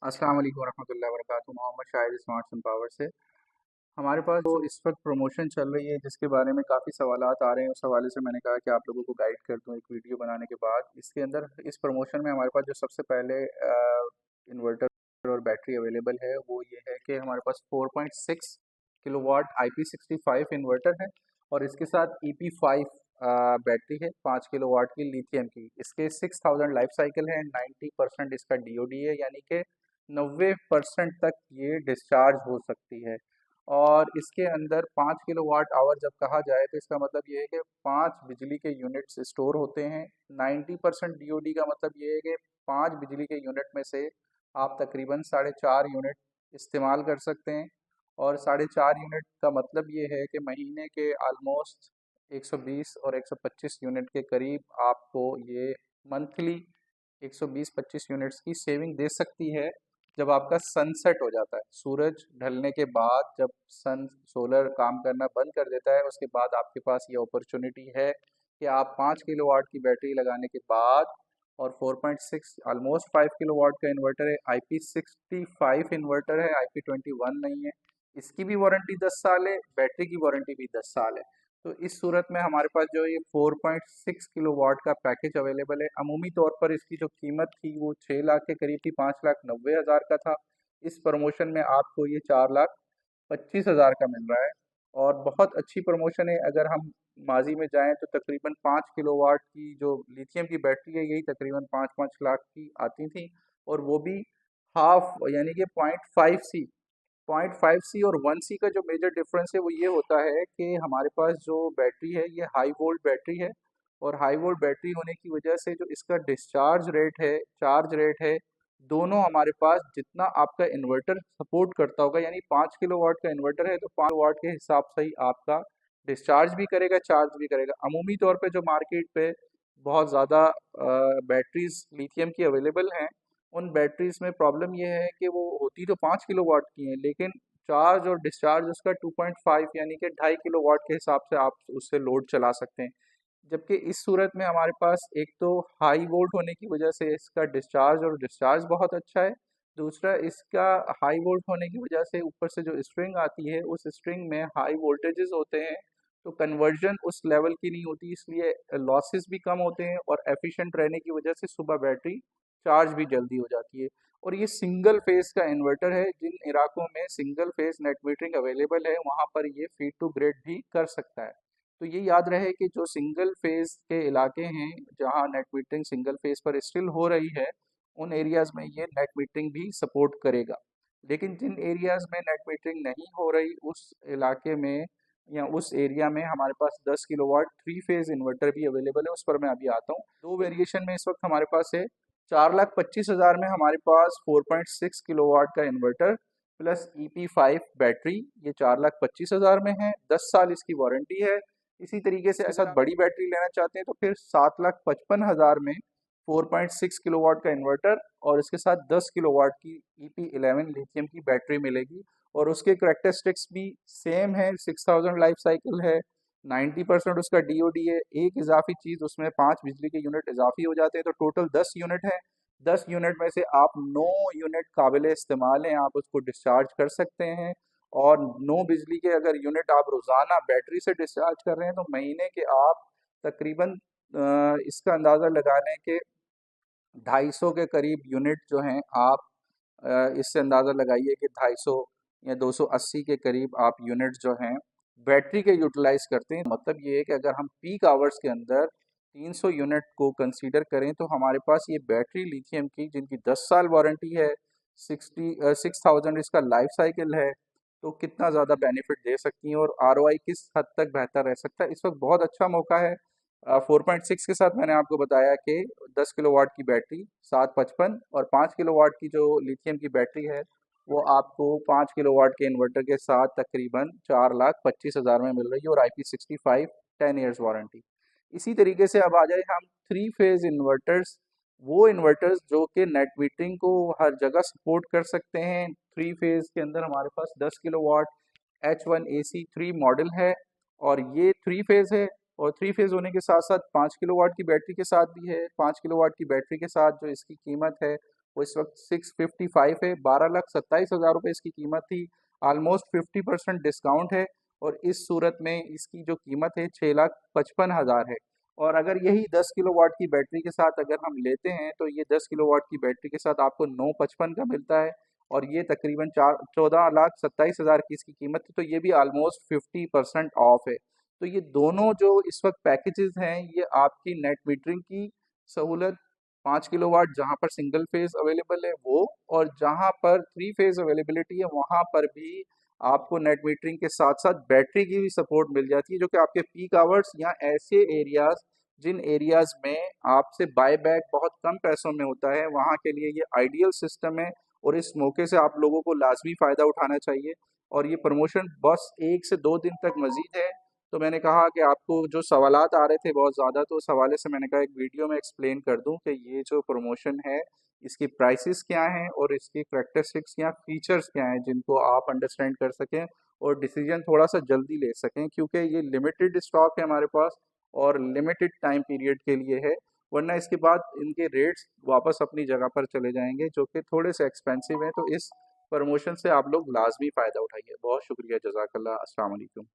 अस्सलाम वालेकुम वरहमतुल्लाहि वबरकातुहू। Mohammad Shahid smarts and power से हमारे पास जो इस वक्त प्रमोशन चल रही है जिसके बारे में काफ़ी सवालात आ रहे हैं, उस हवाले से मैंने कहा कि आप लोगों को गाइड कर दूं एक वीडियो बनाने के बाद। इसके अंदर इस प्रमोशन में हमारे पास जो सबसे पहले इन्वर्टर और बैटरी अवेलेबल है वो ये है कि हमारे पास 4.6 किलोवाट IP65 इन्वर्टर है और इसके साथ EP5 बैटरी है 5 किलोवाट की लिथियम की। इसके 6000 लाइफ साइकिल है, 90% इसका DOD है, यानी कि 90% तक ये डिस्चार्ज हो सकती है। और इसके अंदर 5 किलोवाट आवर जब कहा जाए तो इसका मतलब ये है कि 5 बिजली के यूनिट्स स्टोर होते हैं। 90% DOD का मतलब ये है कि 5 बिजली के यूनिट में से आप तकरीबन 4.5 यूनिट इस्तेमाल कर सकते हैं। और 4.5 यूनिट का मतलब ये है कि महीने के आलमोस्ट 120 और 125 यूनिट के करीब आपको ये मंथली 120-25 यूनिट्स की सेविंग दे सकती है जब आपका सनसेट हो जाता है। सूरज ढलने के बाद जब सन सोलर काम करना बंद कर देता है, उसके बाद आपके पास ये अपॉर्चुनिटी है कि आप 5 किलोवाट की बैटरी लगाने के बाद और 4.6 ऑलमोस्ट 5 किलोवाट का इन्वर्टर है, IP65 इन्वर्टर है, IP21 नहीं है। इसकी भी वारंटी 10 साल है, बैटरी की वारंटी भी 10 साल है। तो इस सूरत में हमारे पास जो ये 4.6 किलोवाट का पैकेज अवेलेबल है। अमूमी तौर पर इसकी जो कीमत थी वो 6 लाख के करीब थी, 5,90,000 का था। इस प्रमोशन में आपको ये 4,25,000 का मिल रहा है और बहुत अच्छी प्रमोशन है। अगर हम माजी में जाएं तो तकरीबन 5 किलोवाट की जो लिथियम की बैटरी है यही तकरीबन 5-5 लाख की आती थी, और वो भी हाफ यानी कि 0.5C और 1C का जो मेजर डिफरेंस है वो ये होता है कि हमारे पास जो बैटरी है ये हाई वोल्ट बैटरी है, और हाई वोल्ट बैटरी होने की वजह से जो इसका डिस्चार्ज रेट है, चार्ज रेट है, दोनों हमारे पास जितना आपका इन्वर्टर सपोर्ट करता होगा, यानी 5 किलोवाट का इन्वर्टर है तो 5 वाट के हिसाब से ही आपका डिस्चार्ज भी करेगा, चार्ज भी करेगा। अमूमी तौर पे जो मार्केट पे बहुत ज़्यादा बैटरीज लिथियम की अवेलेबल हैं, उन बैटरीज में प्रॉब्लम ये है कि वो होती तो 5 किलोवाट की हैं, लेकिन चार्ज और डिस्चार्ज उसका 2.5 यानी कि 2.5 किलोवाट के हिसाब से आप उससे लोड चला सकते हैं। जबकि इस सूरत में हमारे पास एक तो हाई वोल्ट होने की वजह से इसका डिस्चार्ज बहुत अच्छा है। दूसरा, इसका हाई वोल्ट होने की वजह से ऊपर से जो स्ट्रिंग आती है उस स्ट्रिंग में हाई वोल्टेजेस होते हैं, तो कन्वर्जन उस लेवल की नहीं होती, इसलिए लॉसेस भी कम होते हैं और एफिशिएंट रहने की वजह से सुबह बैटरी चार्ज भी जल्दी हो जाती है। और ये सिंगल फेज का इन्वर्टर है। जिन इलाकों में single phase net metering available है वहाँ पर ये फीड टू ग्रिड भी कर सकता है। तो ये याद रहे कि जो सिंगल फेज के इलाके हैं जहाँ नेट मीटरिंग सिंगल फेज पर स्टिल हो रही है, उन एरियाज में ये नेट मीटरिंग भी सपोर्ट करेगा। लेकिन जिन एरियाज में नेट मीटरिंग नहीं हो रही उस इलाके में या उस एरिया में हमारे पास 10 किलोवाट 3 फेज इन्वर्टर भी अवेलेबल है। उस पर मैं अभी आता हूँ। दो वेरिएशन में इस वक्त हमारे पास है। 4,25,000 में हमारे पास 4.6 किलोवाट का इन्वर्टर प्लस EP5 बैटरी, ये 4,25,000 में है। 10 साल इसकी वारंटी है। इसी तरीके से साथ बड़ी बैटरी लेना चाहते हैं तो फिर 7,55,000 में 4.6 किलोवाट का इन्वर्टर और इसके साथ 10 किलोवाट की EP11 लिथियम की बैटरी मिलेगी। और उसके करेक्टरिस्टिक्स भी सेम है। 6,000 लाइफ साइकिल है, 90% उसका DOD है। एक इजाफी चीज़, उसमें 5 बिजली के यूनिट इजाफी हो जाते हैं तो टोटल 10 यूनिट है। 10 यूनिट में से आप 9 यूनिट काबिल इस्तेमाल हैं, आप उसको डिस्चार्ज कर सकते हैं। और 9 बिजली के अगर यूनिट आप रोज़ाना बैटरी से डिस्चार्ज कर रहे हैं तो महीने के आप तकरीबन इसका अंदाज़ा लगा लें कि 250 के करीब यूनिट जो हैं आप इससे अंदाज़ा लगाइए कि 250 या 280 के करीब आप यूनिट जो हैं बैटरी के यूटिलाइज करते हैं। मतलब ये है कि अगर हम पीक आवर्स के अंदर 300 यूनिट को कंसीडर करें तो हमारे पास ये बैटरी लिथियम की जिनकी 10 साल वारंटी है, 6,000 इसका लाइफ साइकिल है, तो कितना ज़्यादा बेनिफिट दे सकती हैं और ROI किस हद तक बेहतर रह सकता है। इस वक्त बहुत अच्छा मौका है। 4.6 के साथ मैंने आपको बताया कि 10 किलोवाट की बैटरी 755 और 5 किलोवाट की जो लिथियम की बैटरी है वो आपको 5 किलोवाट के इन्वर्टर के साथ तकरीबन 4,25,000 में मिल रही है और IP65 10 ईयर्स वारंटी। इसी तरीके से अब आ जाए हम 3 फेज इन्वर्टर्स, वो इन्वर्टर्स जो कि नेट मीटरिंग को हर जगह सपोर्ट कर सकते हैं। 3 फेज के अंदर हमारे पास 10 किलोवाट H1AC3 मॉडल है और ये 3 फेज है। और 3 फेज होने के साथ साथ 5 किलोवाट की बैटरी के साथ भी है। 5 किलोवाट की बैटरी के साथ जो इसकी कीमत है वो इस वक्त 655 है। 12,27,000 रुपये इसकी कीमत थी। ऑलमोस्ट 50% डिस्काउंट है और इस सूरत में इसकी जो कीमत है 6,55,000 है। और अगर यही 10 किलो वाट की बैटरी के साथ अगर हम लेते हैं तो ये 10 किलो वाट की बैटरी के साथ आपको 955 का मिलता है और ये तकरीबन 14,27,000 की इसकी कीमत थी। तो ये भी ऑलमोस्ट 50% ऑफ है। तो ये दोनों जो इस वक्त पैकेजेस हैं ये आपकी नेट मीटरिंग की सहूलत, 5 किलोवाट जहाँ पर सिंगल फेज अवेलेबल है वो, और जहाँ पर 3 फेज अवेलेबिलिटी है वहाँ पर भी आपको नेट मीटरिंग के साथ साथ बैटरी की भी सपोर्ट मिल जाती है, जो कि आपके पीक आवर्स या ऐसे एरियाज जिन एरियाज में आपसे बाय बैक बहुत कम पैसों में होता है वहाँ के लिए ये आइडियल सिस्टम है। और इस मौके से आप लोगों को लाजमी फ़ायदा उठाना चाहिए। और ये प्रमोशन बस 1 से 2 दिन तक मजीद है। तो मैंने कहा कि आपको जो सवालात आ रहे थे बहुत ज़्यादा, तो उस हवाले से मैंने कहा एक वीडियो में एक्सप्लेन कर दूं कि ये जो प्रमोशन है इसकी प्राइसेस क्या हैं और इसकी करैक्टरिस्टिक्स या फीचर्स क्या हैं जिनको आप अंडरस्टैंड कर सकें और डिसीजन थोड़ा सा जल्दी ले सकें, क्योंकि ये लिमिटेड स्टॉक है हमारे पास और लिमिटेड टाइम पीरियड के लिए है। वरना इसके बाद इनके रेट्स वापस अपनी जगह पर चले जाएंगे जो कि थोड़े से एक्सपेंसिव हैं। तो इस प्रमोशन से आप लोग लाजमी फ़ायदा उठाइए। बहुत शुक्रिया, जज़ाकल्लाह, अस्सलाम वालेकुम।